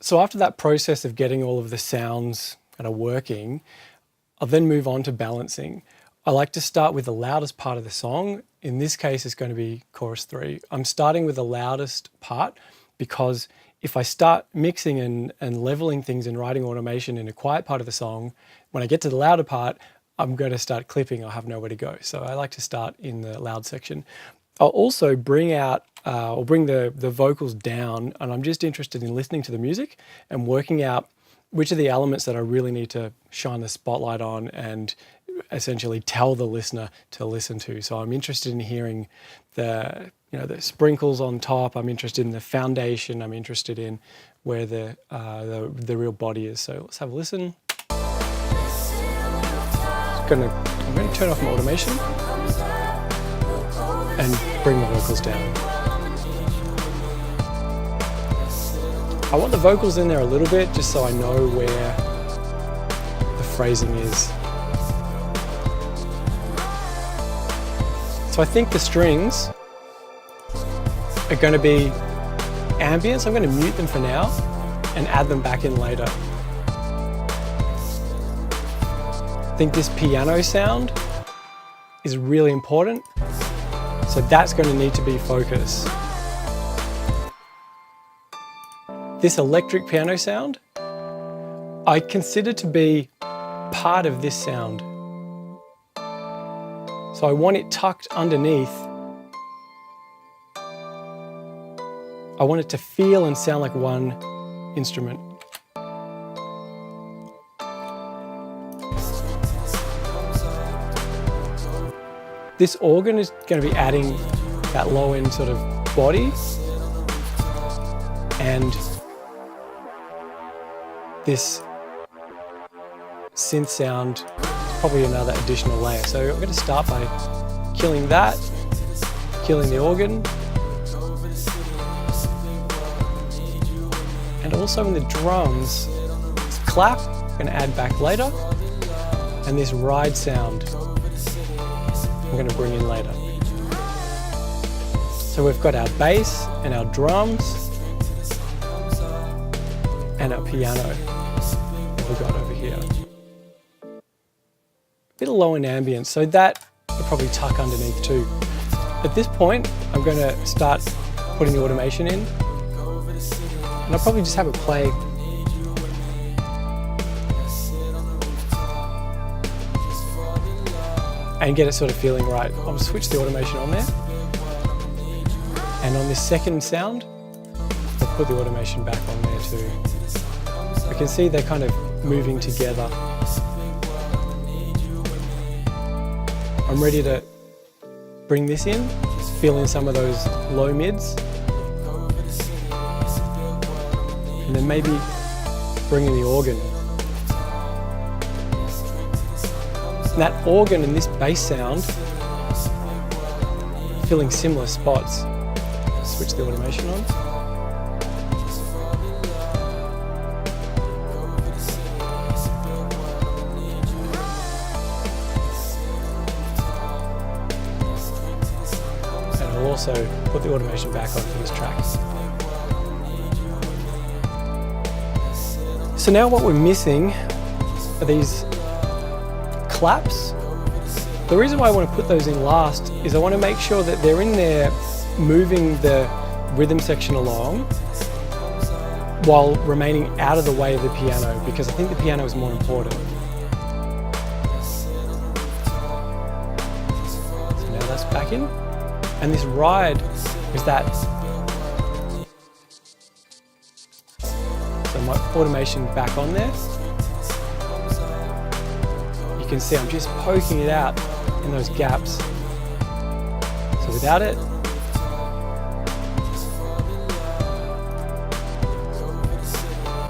So after that process of getting all of the sounds kind of working, I'll then move on to balancing. I like to start with the loudest part of the song. In this case, it's going to be chorus 3. I'm starting with the loudest part because if I start mixing and leveling things and writing automation in a quiet part of the song, when I get to the louder part, I'm going to start clipping. I'll have nowhere to go. So I like to start in the loud section. I'll also bring out or bring the vocals down, and I'm just interested in listening to the music and working out which are the elements that I really need to shine the spotlight on and essentially tell the listener to listen to. So I'm interested in hearing the sprinkles on top. I'm interested in the foundation. I'm interested in where the real body is. So let's have a listen. I'm going to turn off my automation and bring the vocals down. I want the vocals in there a little bit just so I know where the phrasing is. So I think the strings are going to be ambient, so I'm going to mute them for now and add them back in later. I think this piano sound is really important, so that's going to need to be focus. This electric piano sound, I consider to be part of this sound. So I want it tucked underneath. I want it to feel and sound like one instrument. This organ is going to be adding that low end sort of body, and this synth sound is probably another additional layer. So I'm going to start by killing that, killing the organ, and also in the drums, this clap, I'm going to add back later, and this ride sound I'm going to bring in later. So we've got our bass and our drums and our piano that we've got over here. A bit of low end ambience, so that will probably tuck underneath too. At this point, I'm going to start putting the automation in, and I'll probably just have it play. And get it sort of feeling right. I'll switch the automation on there. And on this second sound, I'll put the automation back on there too. You can see they're kind of moving together. I'm ready to bring this in, just fill in some of those low mids. And then maybe bring in the organ. And that organ and this bass sound filling similar spots. Switch the automation on. And I'll also put the automation back on for this track. So now what we're missing are these claps. The reason why I want to put those in last is I want to make sure that they're in there moving the rhythm section along while remaining out of the way of the piano, because I think the piano is more important. So now that's back in, and this ride is that. So my automation back on there. You can see I'm just poking it out in those gaps. So without it,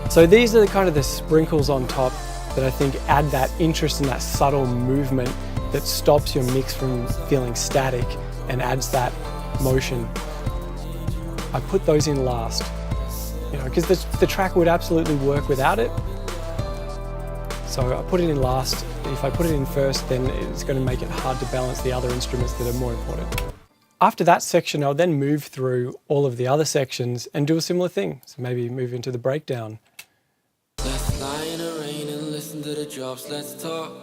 so these are the kind of the sprinkles on top that I think add that interest and that subtle movement that stops your mix from feeling static and adds that motion. I put those in last, because the track would absolutely work without it. So I put it in last. If I put it in first, then it's going to make it hard to balance the other instruments that are more important. After that section, I'll then move through all of the other sections and do a similar thing. So maybe move into the breakdown. Let's lie in the rain and listen to the drops. Let's talk,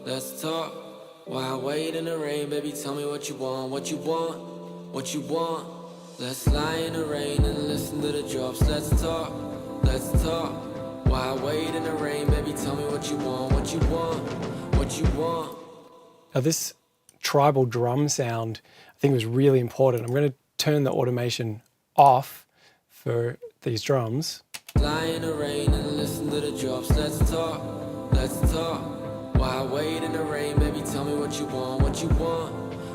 let's talk. Why wait in the rain, baby? Tell me what you want, what you want, what you want. Let's lie in the rain and listen to the drops. Let's talk, let's talk. Why wait in the rain, baby? Tell me what you want, what you want, what you want. Now this tribal drum sound I think was really important. I'm going to turn the automation off for these drums. Lie in the rain and listen to the drops. Let's talk, let's talk. Why wait in the rain, baby? Tell me what you want, what you want,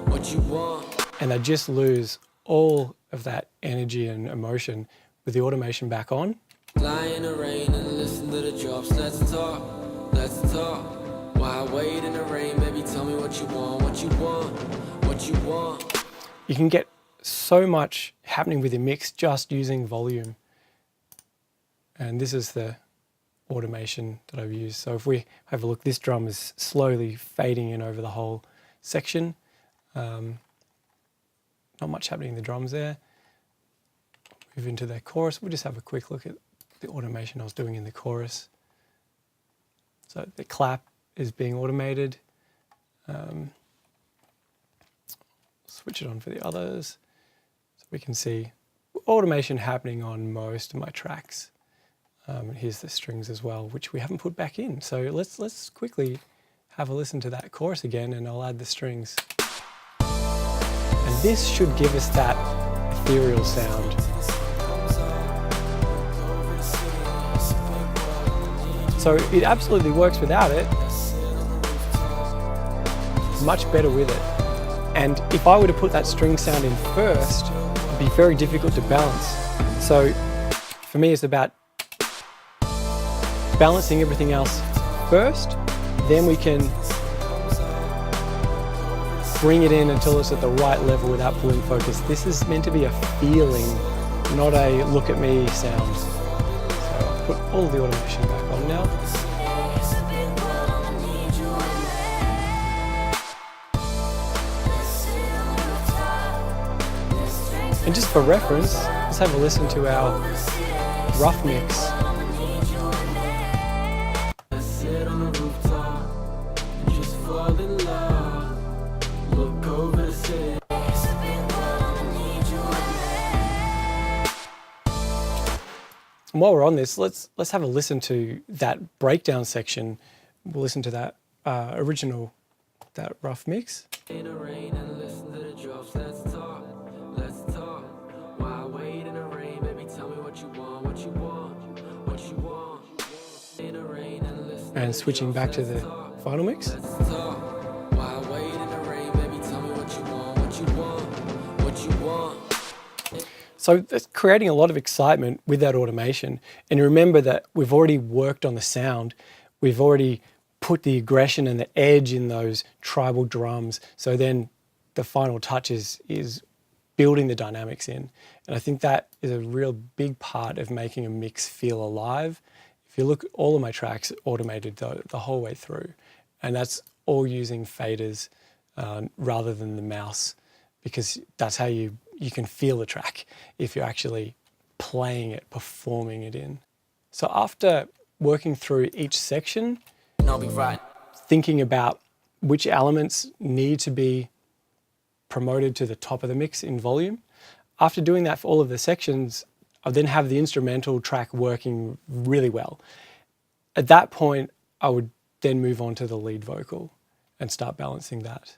what you want. And I just lose all of that energy and emotion with the automation back on. Lie in the rain and listen to the drops. Let's talk, let's talk. Why wait in the rain, baby? Tell me what you want, what you want, what you want. You can get so much happening with your mix just using volume. And this is the automation that I've used. So if we have a look, this drum is slowly fading in over the whole section. Not much happening in the drums there. Move into the chorus. We'll just have a quick look at the automation I was doing in the chorus. So the clap is being automated. Switch it on for the others. So we can see automation happening on most of my tracks. Here's the strings as well, which we haven't put back in. So let's quickly have a listen to that chorus again, and I'll add the strings. And this should give us that ethereal sound. So it absolutely works without it. Much better with it. And if I were to put that string sound in first, it'd be very difficult to balance. So for me, it's about balancing everything else first, then we can bring it in until it's at the right level without pulling focus. This is meant to be a feeling, not a look at me sound. So I'll put all the automation back on now. And just for reference, let's have a listen to our rough mix. Let's sit on the rooftop and just fall in love. Look over the city. And while we're on this, let's have a listen to that breakdown section. We'll listen to that original, that rough mix. In the rain and listen to the drops. Let's talk, let's talk. Why wait in the rain, baby? Tell me what you want, what you want, what you want. In the rain and listen. And switching back to the final mix. Let's talk. Why wait in the rain, baby? Tell me what you want, what you want, what you want. So that's creating a lot of excitement with that automation. And remember that we've already worked on the sound. We've already put the aggression and the edge in those tribal drums. So then the final touch is building the dynamics in. And I think that is a real big part of making a mix feel alive. If you look, all of my tracks automated the whole way through. And that's all using faders rather than the mouse, because that's how you can feel the track if you're actually playing it, performing it in. So after working through each section, I'll be right. thinking about which elements need to be promoted to the top of the mix in volume. After doing that for all of the sections, I then have the instrumental track working really well. At that point, I would then move on to the lead vocal and start balancing that.